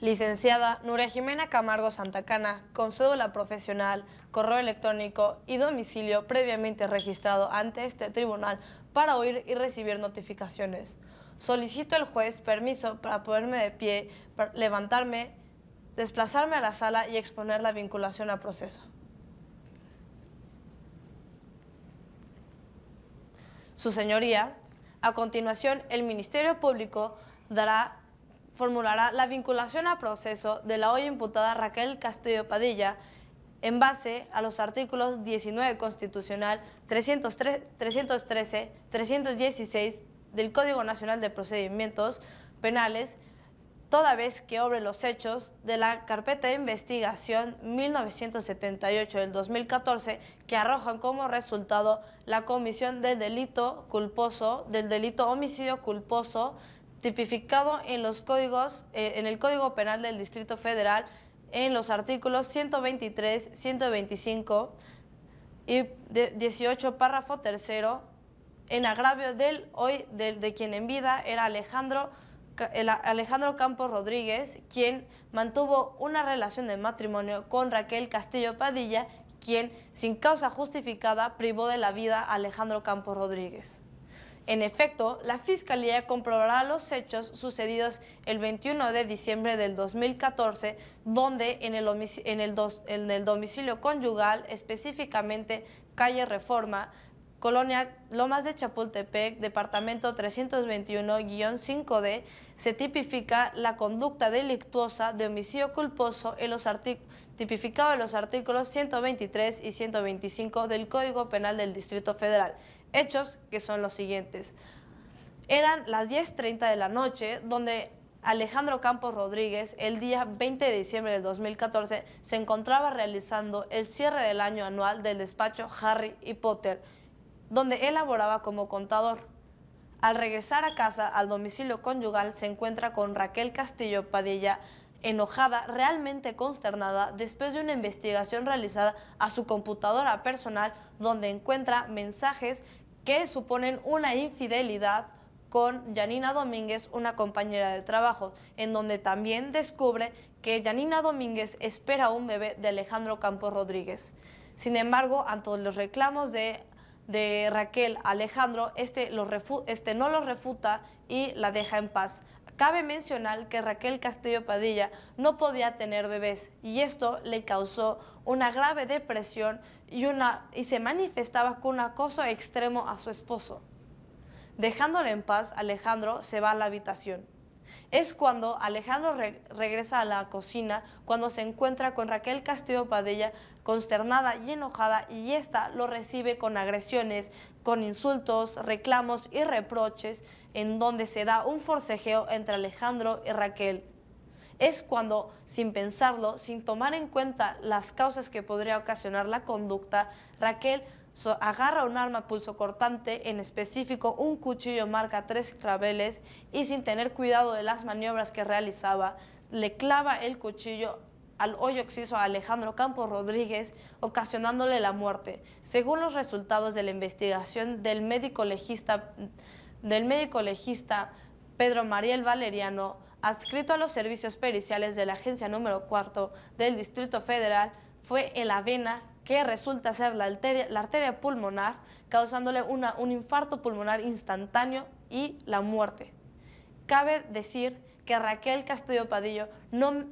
Licenciada Nuria Jimena Camargo Santacana, con cédula profesional, correo electrónico y domicilio previamente registrado ante este tribunal para oír y recibir notificaciones. Solicito al juez permiso para ponerme de pie, para levantarme, desplazarme a la sala y exponer la vinculación a proceso. Su señoría, a continuación el Ministerio Público formulará la vinculación a proceso de la hoy imputada Raquel Castillo Padilla en base a los artículos 19 constitucional, 313, 316 del Código Nacional de Procedimientos Penales, toda vez que obre los hechos de la carpeta de investigación 1978 del 2014 que arrojan como resultado la comisión del delito homicidio culposo tipificado en los códigos, en el Código Penal del Distrito Federal en los artículos 123, 125 y 18 párrafo tercero en agravio de quien en vida era Alejandro Campos Rodríguez, quien mantuvo una relación de matrimonio con Raquel Castillo Padilla, quien sin causa justificada privó de la vida a Alejandro Campos Rodríguez. En efecto, la Fiscalía comprobará los hechos sucedidos el 21 de diciembre del 2014, donde en el domicilio conyugal, específicamente calle Reforma, Colonia Lomas de Chapultepec, departamento 321-5D, se tipifica la conducta delictuosa de homicidio culposo tipificado en los artículos 123 y 125 del Código Penal del Distrito Federal. Hechos que son los siguientes. Eran las 10:30 de la noche, donde Alejandro Campos Rodríguez, el día 20 de diciembre del 2014, se encontraba realizando el cierre del año anual del despacho Harry y Potter, donde él laboraba como contador. Al regresar a casa, al domicilio conyugal, se encuentra con Raquel Castillo Padilla, enojada, realmente consternada, después de una investigación realizada a su computadora personal, donde encuentra mensajes que suponen una infidelidad con Yanina Domínguez, una compañera de trabajo, en donde también descubre que Yanina Domínguez espera un bebé de Alejandro Campos Rodríguez. Sin embargo, ante los reclamos de Raquel, Alejandro, no los refuta y la deja en paz. Cabe mencionar que Raquel Castillo Padilla no podía tener bebés y esto le causó una grave depresión y se manifestaba con un acoso extremo a su esposo. Dejándole en paz, Alejandro se va a la habitación. Es cuando Alejandro regresa a la cocina, cuando se encuentra con Raquel Castillo Padilla consternada y enojada, y ésta lo recibe con agresiones, con insultos, reclamos y reproches, en donde se da un forcejeo entre Alejandro y Raquel. Es cuando, sin pensarlo, sin tomar en cuenta las causas que podría ocasionar la conducta, Raquel agarra un arma pulsocortante, en específico un cuchillo marca 3 claveles, y sin tener cuidado de las maniobras que realizaba, le clava el cuchillo al hoyo exciso a Alejandro Campos Rodríguez, ocasionándole la muerte. Según los resultados de la investigación del médico legista Pedro Mariel Valeriano, adscrito a los servicios periciales de la agencia número 4 del Distrito Federal, fue en la vena que resulta ser la arteria pulmonar, causándole un infarto pulmonar instantáneo y la muerte. Cabe decir que Raquel Castillo Padilla no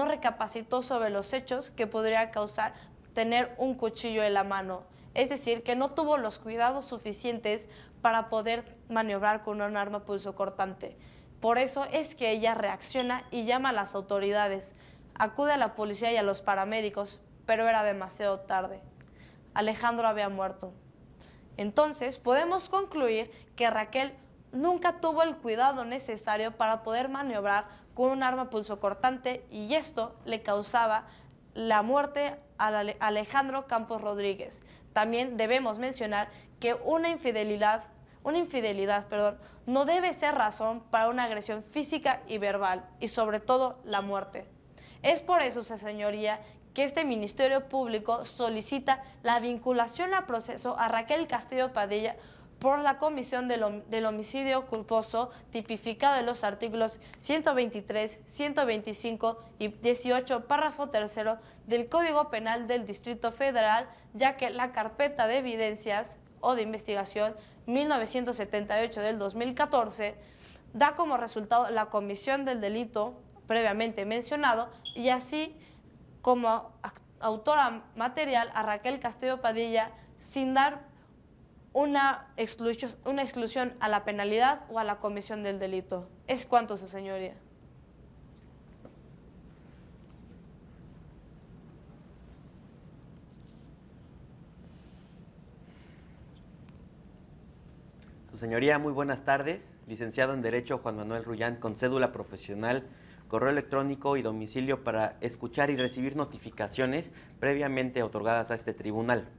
recapacitó sobre los hechos que podría causar tener un cuchillo en la mano. Es decir, que no tuvo los cuidados suficientes para poder maniobrar con un arma pulsocortante. Por eso es que ella reacciona y llama a las autoridades. Acude a la policía y a los paramédicos, pero era demasiado tarde. Alejandro había muerto. Entonces, podemos concluir que Raquel nunca tuvo el cuidado necesario para poder maniobrar con un arma pulsocortante, y esto le causaba la muerte a Alejandro Campos Rodríguez. También debemos mencionar que una infidelidad, no debe ser razón para una agresión física y verbal, y sobre todo la muerte. Es por eso, su señoría, que este Ministerio Público solicita la vinculación a proceso a Raquel Castillo Padilla por la comisión del homicidio culposo tipificado en los artículos 123, 125 y 18, párrafo tercero del Código Penal del Distrito Federal, ya que la carpeta de evidencias o de investigación 1978 del 2014 da como resultado la comisión del delito previamente mencionado y así como autora material a Raquel Castillo Padilla sin dar una exclusión a la penalidad o a la comisión del delito. Es cuanto, su señoría. Su señoría, muy buenas tardes. Licenciado en Derecho Juan Manuel Rullán, con cédula profesional, correo electrónico y domicilio para escuchar y recibir notificaciones previamente otorgadas a este tribunal.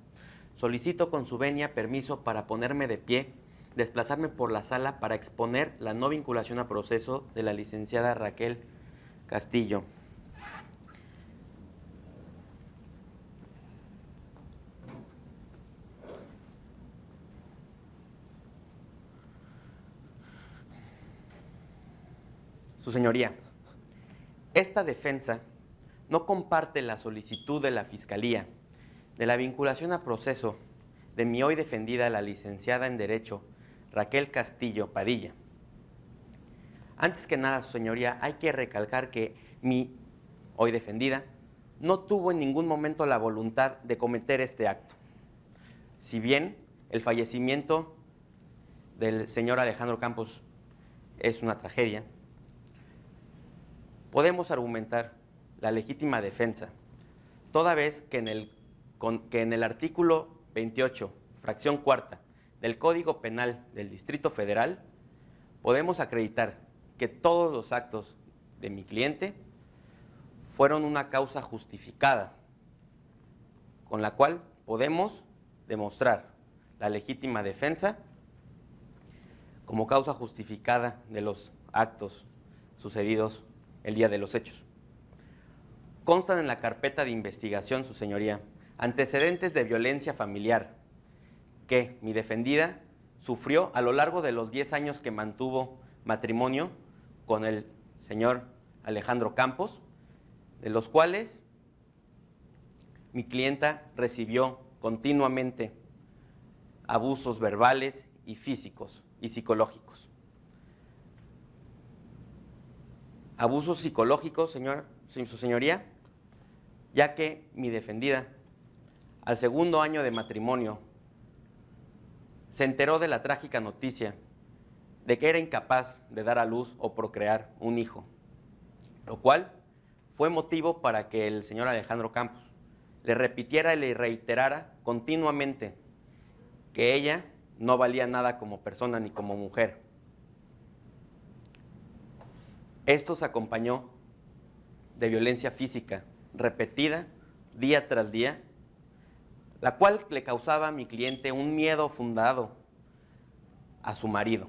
Solicito con su venia permiso para ponerme de pie, desplazarme por la sala para exponer la no vinculación a proceso de la licenciada Raquel Castillo. Su señoría, esta defensa no comparte la solicitud de la Fiscalía de la vinculación a proceso de mi hoy defendida, la licenciada en Derecho, Raquel Castillo Padilla. Antes que nada, su señoría, hay que recalcar que mi hoy defendida no tuvo en ningún momento la voluntad de cometer este acto. Si bien el fallecimiento del señor Alejandro Campos es una tragedia, podemos argumentar la legítima defensa, toda vez que en el artículo 28, fracción cuarta, del Código Penal del Distrito Federal, podemos acreditar que todos los actos de mi cliente fueron una causa justificada, con la cual podemos demostrar la legítima defensa como causa justificada de los actos sucedidos el día de los hechos. Constan en la carpeta de investigación, su señoría, antecedentes de violencia familiar que mi defendida sufrió a lo largo de los 10 años que mantuvo matrimonio con el señor Alejandro Campos, de los cuales mi clienta recibió continuamente abusos verbales y físicos y psicológicos. Abusos psicológicos, su señoría, ya que mi defendida, al segundo año de matrimonio, se enteró de la trágica noticia de que era incapaz de dar a luz o procrear un hijo, lo cual fue motivo para que el señor Alejandro Campos le repitiera y le reiterara continuamente que ella no valía nada como persona ni como mujer. Esto se acompañó de violencia física repetida día tras día, la cual le causaba a mi cliente un miedo fundado a su marido.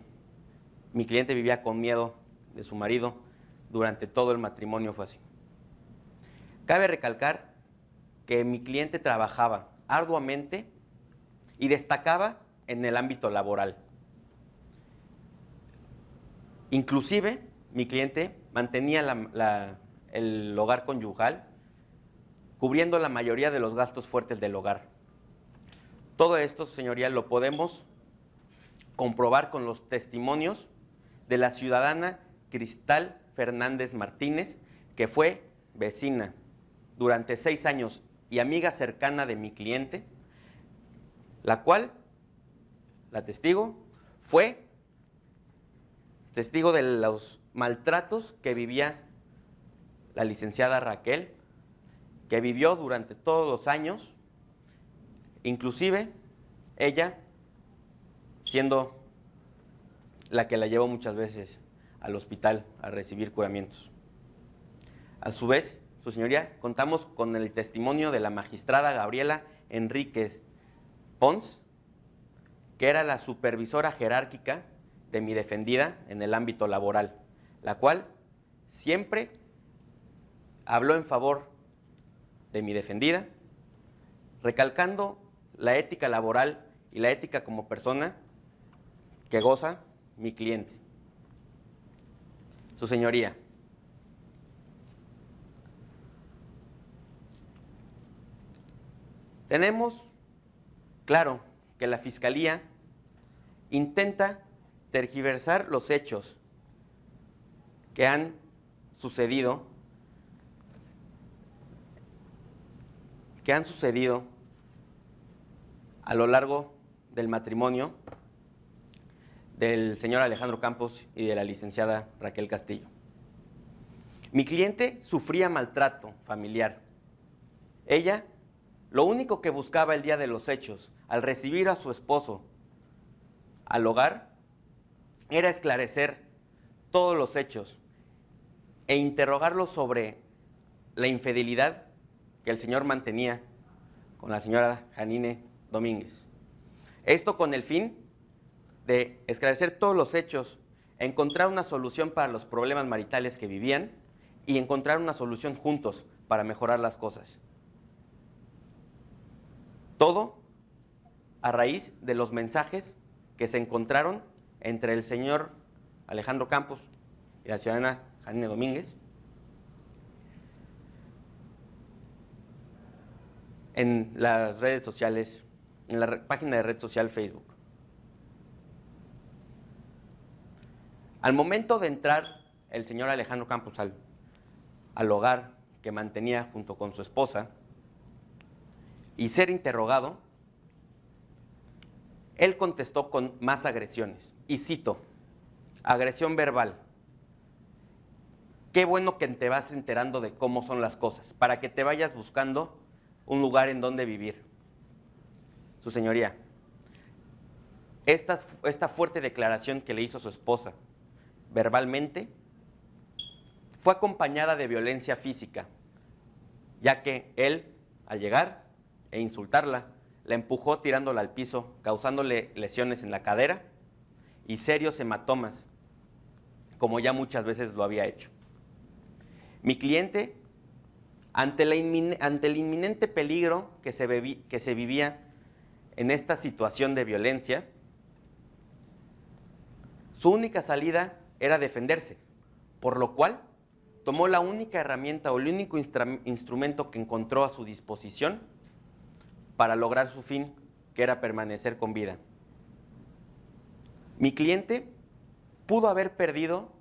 Mi cliente vivía con miedo de su marido durante todo el matrimonio, fue así. Cabe recalcar que mi cliente trabajaba arduamente y destacaba en el ámbito laboral. Inclusive, mi cliente mantenía el hogar conyugal, cubriendo la mayoría de los gastos fuertes del hogar. Todo esto, señoría, lo podemos comprobar con los testimonios de la ciudadana Cristal Fernández Martínez, que fue vecina durante 6 años y amiga cercana de mi cliente, la cual, la testigo, fue testigo de los maltratos que vivía la licenciada Raquel, que vivió durante todos los años, inclusive ella siendo la que la llevó muchas veces al hospital a recibir curamientos. A su vez, su señoría, contamos con el testimonio de la magistrada Gabriela Enríquez Pons, que era la supervisora jerárquica de mi defendida en el ámbito laboral, la cual siempre habló en favor de mi defendida, recalcando la ética laboral y la ética como persona que goza mi cliente. Su señoría, tenemos claro que la Fiscalía intenta tergiversar los hechos que han sucedido a lo largo del matrimonio del señor Alejandro Campos y de la licenciada Raquel Castillo. Mi cliente sufría maltrato familiar. Ella, lo único que buscaba el día de los hechos, al recibir a su esposo al hogar, era esclarecer todos los hechos e interrogarlo sobre la infidelidad que el señor mantenía con la señora Janine Domínguez. Esto con el fin de esclarecer todos los hechos, encontrar una solución para los problemas maritales que vivían y encontrar una solución juntos para mejorar las cosas. Todo a raíz de los mensajes que se encontraron entre el señor Alejandro Campos y la ciudadana Janine Domínguez en las redes sociales, en la página de red social Facebook. Al momento de entrar el señor Alejandro Campos al hogar que mantenía junto con su esposa y ser interrogado, él contestó con más agresiones. Y cito, agresión verbal. Qué bueno que te vas enterando de cómo son las cosas, para que te vayas buscando un lugar en donde vivir. Su señoría, esta fuerte declaración que le hizo su esposa verbalmente fue acompañada de violencia física, ya que él, al llegar e insultarla, la empujó tirándola al piso, causándole lesiones en la cadera y serios hematomas, como ya muchas veces lo había hecho. Mi cliente, ante el inminente peligro que se vivía en esta situación de violencia, su única salida era defenderse, por lo cual tomó la única herramienta o el único instrumento que encontró a su disposición para lograr su fin, que era permanecer con vida. Mi cliente pudo haber perdido,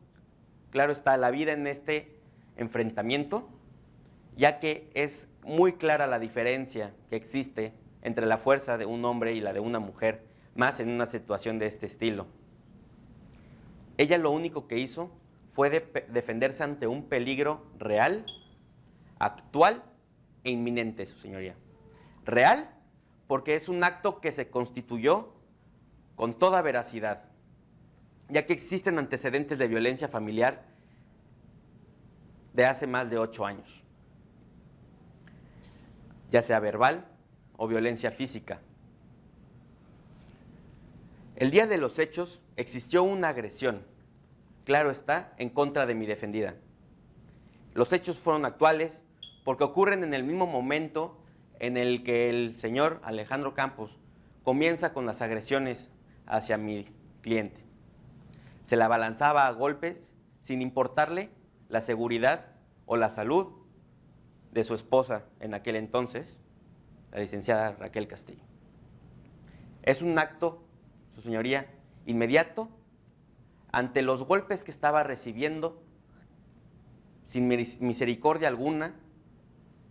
claro está, la vida en este enfrentamiento, ya que es muy clara la diferencia que existe entre la fuerza de un hombre y la de una mujer, más en una situación de este estilo. Ella lo único que hizo fue defenderse ante un peligro real, actual e inminente, su señoría. Real, porque es un acto que se constituyó con toda veracidad, ya que existen antecedentes de violencia familiar de hace más de 8 años, ya sea verbal o violencia física. El día de los hechos existió una agresión, claro está, en contra de mi defendida. Los hechos fueron actuales porque ocurren en el mismo momento en el que el señor Alejandro Campos comienza con las agresiones hacia mi cliente. Se la abalanzaba a golpes sin importarle la seguridad o la salud de su esposa en aquel entonces, la licenciada Raquel Castillo. Es un acto, su señoría, inmediato ante los golpes que estaba recibiendo sin misericordia alguna,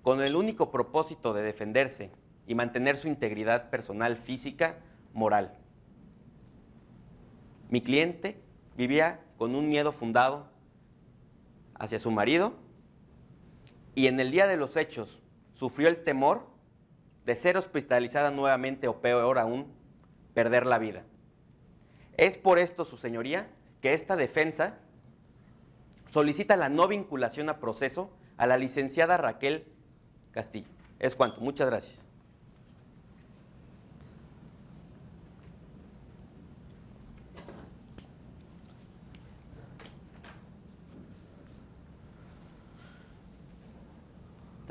con el único propósito de defenderse y mantener su integridad personal, física, moral. Mi cliente vivía con un miedo fundado hacia su marido y en el día de los hechos sufrió el temor de ser hospitalizada nuevamente o peor aún, perder la vida. Es por esto, su señoría, que esta defensa solicita la no vinculación a proceso a la licenciada Raquel Castillo. Es cuanto. Muchas gracias.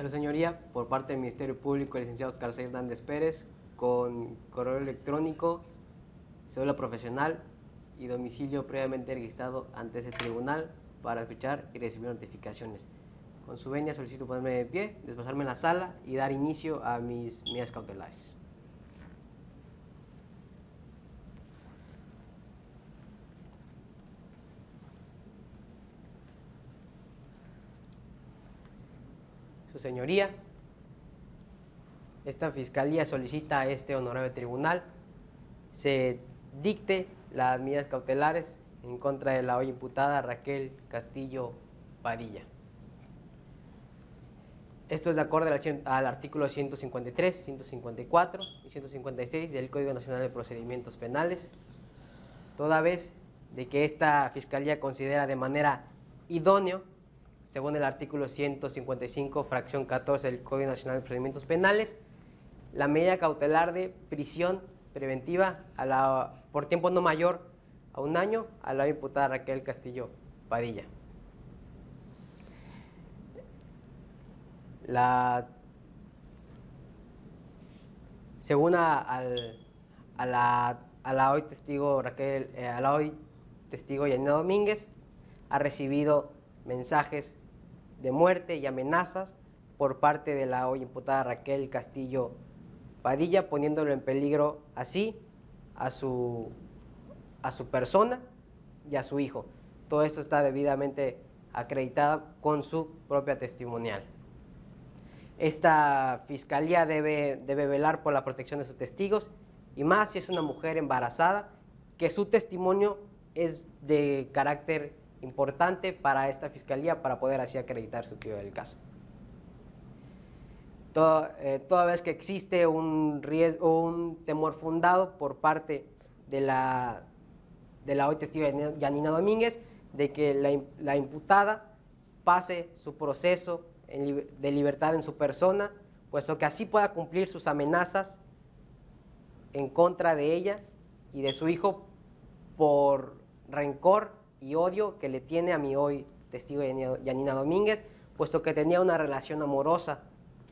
Señoría, por parte del Ministerio Público, el licenciado Oscar Hernández Pérez, con correo electrónico, cédula profesional y domicilio previamente registrado ante ese tribunal para escuchar y recibir notificaciones. Con su venia solicito ponerme de pie, desplazarme en la sala y dar inicio a mis medidas cautelares. Su señoría, esta fiscalía solicita a este honorable tribunal se dicte las medidas cautelares en contra de la hoy imputada Raquel Castillo Padilla. Esto es de acuerdo al artículo 153, 154 y 156 del Código Nacional de Procedimientos Penales, toda vez de que esta fiscalía considera de manera idónea, según el artículo 155, fracción 14 del Código Nacional de Procedimientos Penales, la medida cautelar de prisión preventiva por tiempo no mayor a 1 año a la imputada Raquel Castillo Padilla. Según a la hoy testigo Yanina Domínguez, ha recibido mensajes de muerte y amenazas por parte de la hoy imputada Raquel Castillo Padilla, poniéndolo en peligro así a su persona y a su hijo. Todo esto está debidamente acreditado con su propia testimonial. Esta fiscalía debe velar por la protección de sus testigos, y más si es una mujer embarazada, que su testimonio es de carácter importante para esta fiscalía para poder así acreditar su tío del caso. Toda vez que existe un temor fundado por parte de la hoy testigo Yanina Domínguez de que la imputada pase su proceso de libertad en su persona, puesto que así pueda cumplir sus amenazas en contra de ella y de su hijo por rencor y odio que le tiene a mi hoy testigo Yanina Domínguez, puesto que tenía una relación amorosa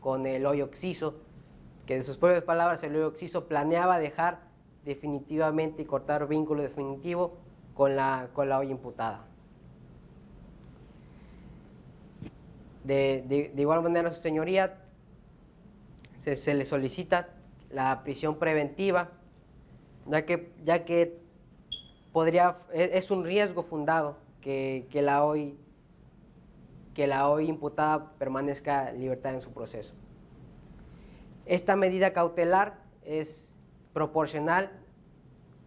con el hoy occiso, que de sus propias palabras el hoy occiso planeaba dejar definitivamente y cortar vínculo definitivo con la hoy imputada. De igual manera, su señoría, se le solicita la prisión preventiva, ya que es un riesgo fundado que la hoy imputada permanezca en libertad en su proceso. Esta medida cautelar es proporcional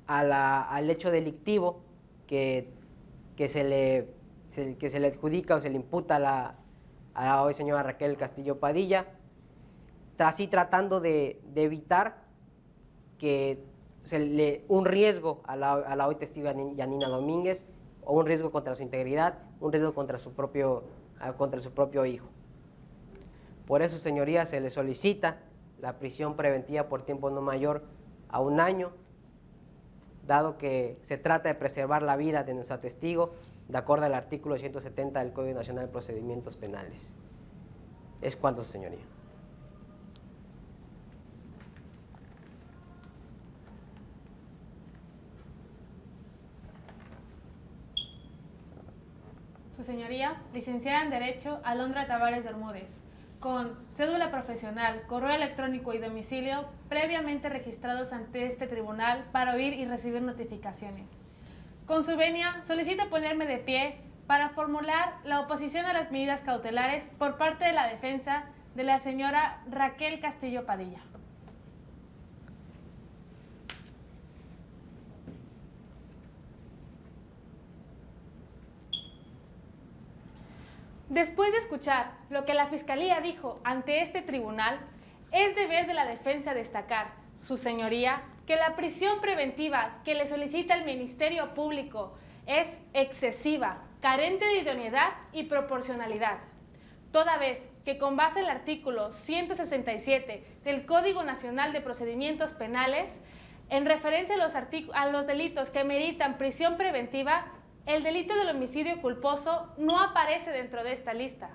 al hecho delictivo que se le adjudica o se le imputa a la hoy señora Raquel Castillo Padilla, así tratando de evitar que un riesgo a la hoy testigo Yanina Domínguez, o un riesgo contra su integridad, un riesgo contra su propio hijo. Por eso, señoría, se le solicita la prisión preventiva por tiempo no mayor a 1 año, dado que se trata de preservar la vida de nuestra testigo, de acuerdo al artículo 170 del Código Nacional de Procedimientos Penales. Es cuanto, señoría. Su señoría, licenciada en Derecho, Alondra Tavares Bermúdez, con cédula profesional, correo electrónico y domicilio previamente registrados ante este tribunal para oír y recibir notificaciones. Con su venia, solicito ponerme de pie para formular la oposición a las medidas cautelares por parte de la defensa de la señora Raquel Castillo Padilla. Después de escuchar lo que la Fiscalía dijo ante este tribunal, es deber de la defensa destacar, su señoría, que la prisión preventiva que le solicita el Ministerio Público es excesiva, carente de idoneidad y proporcionalidad, toda vez que con base en el artículo 167 del Código Nacional de Procedimientos Penales, en referencia a los delitos que meritan prisión preventiva, el delito del homicidio culposo no aparece dentro de esta lista.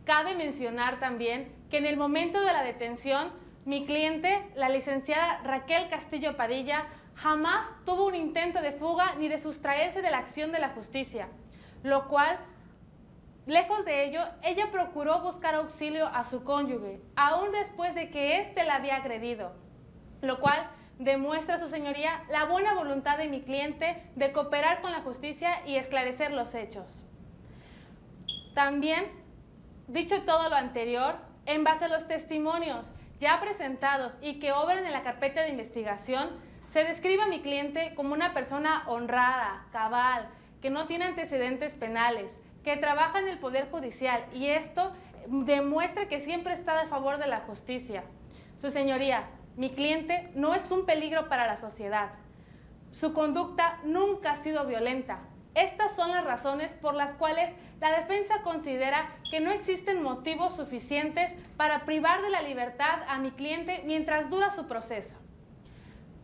Cabe mencionar también que en el momento de la detención, mi cliente, la licenciada Raquel Castillo Padilla, jamás tuvo un intento de fuga ni de sustraerse de la acción de la justicia, lo cual, lejos de ello, ella procuró buscar auxilio a su cónyuge, aún después de que éste la había agredido, lo cual demuestra, su señoría, la buena voluntad de mi cliente de cooperar con la justicia y esclarecer los hechos. También, dicho todo lo anterior, en base a los testimonios ya presentados y que obran en la carpeta de investigación, se describe a mi cliente como una persona honrada, cabal, que no tiene antecedentes penales, que trabaja en el Poder Judicial, y esto demuestra que siempre está a favor de la justicia. Su señoría, mi cliente no es un peligro para la sociedad. Su conducta nunca ha sido violenta. Estas son las razones por las cuales la defensa considera que no existen motivos suficientes para privar de la libertad a mi cliente mientras dura su proceso.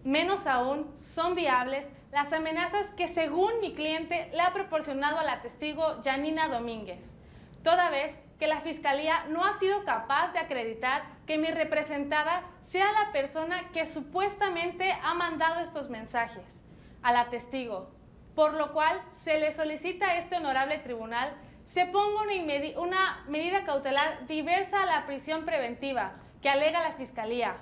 Menos aún son viables las amenazas que, según mi cliente, le ha proporcionado a la testigo Yanina Domínguez, toda vez que la Fiscalía no ha sido capaz de acreditar que mi representada sea la persona que supuestamente ha mandado estos mensajes a la testigo, por lo cual se le solicita a este honorable tribunal se ponga una medida cautelar diversa a la prisión preventiva que alega la Fiscalía,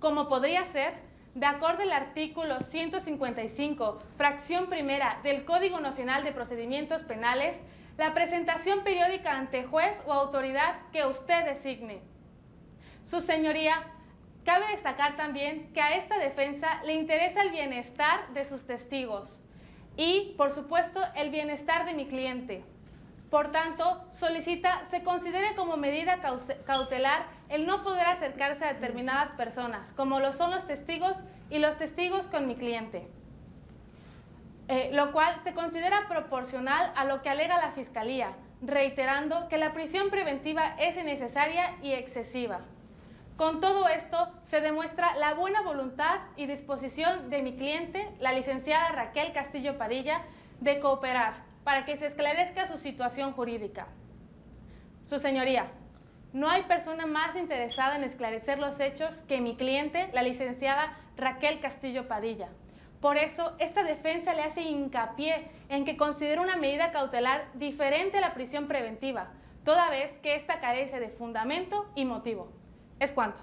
como podría ser, de acuerdo al artículo 155, fracción primera del Código Nacional de Procedimientos Penales, la presentación periódica ante juez o autoridad que usted designe. Su señoría, cabe destacar también que a esta defensa le interesa el bienestar de sus testigos y, por supuesto, el bienestar de mi cliente. Por tanto, solicita se considere como medida cautelar el no poder acercarse a determinadas personas, como lo son los testigos y los testigos con mi cliente, lo cual se considera proporcional a lo que alega la Fiscalía, reiterando que la prisión preventiva es innecesaria y excesiva. Con todo esto, se demuestra la buena voluntad y disposición de mi cliente, la licenciada Raquel Castillo Padilla, de cooperar para que se esclarezca su situación jurídica. Su señoría, no hay persona más interesada en esclarecer los hechos que mi cliente, la licenciada Raquel Castillo Padilla. Por eso, esta defensa le hace hincapié en que considera una medida cautelar diferente a la prisión preventiva, toda vez que ésta carece de fundamento y motivo. Es cuanto.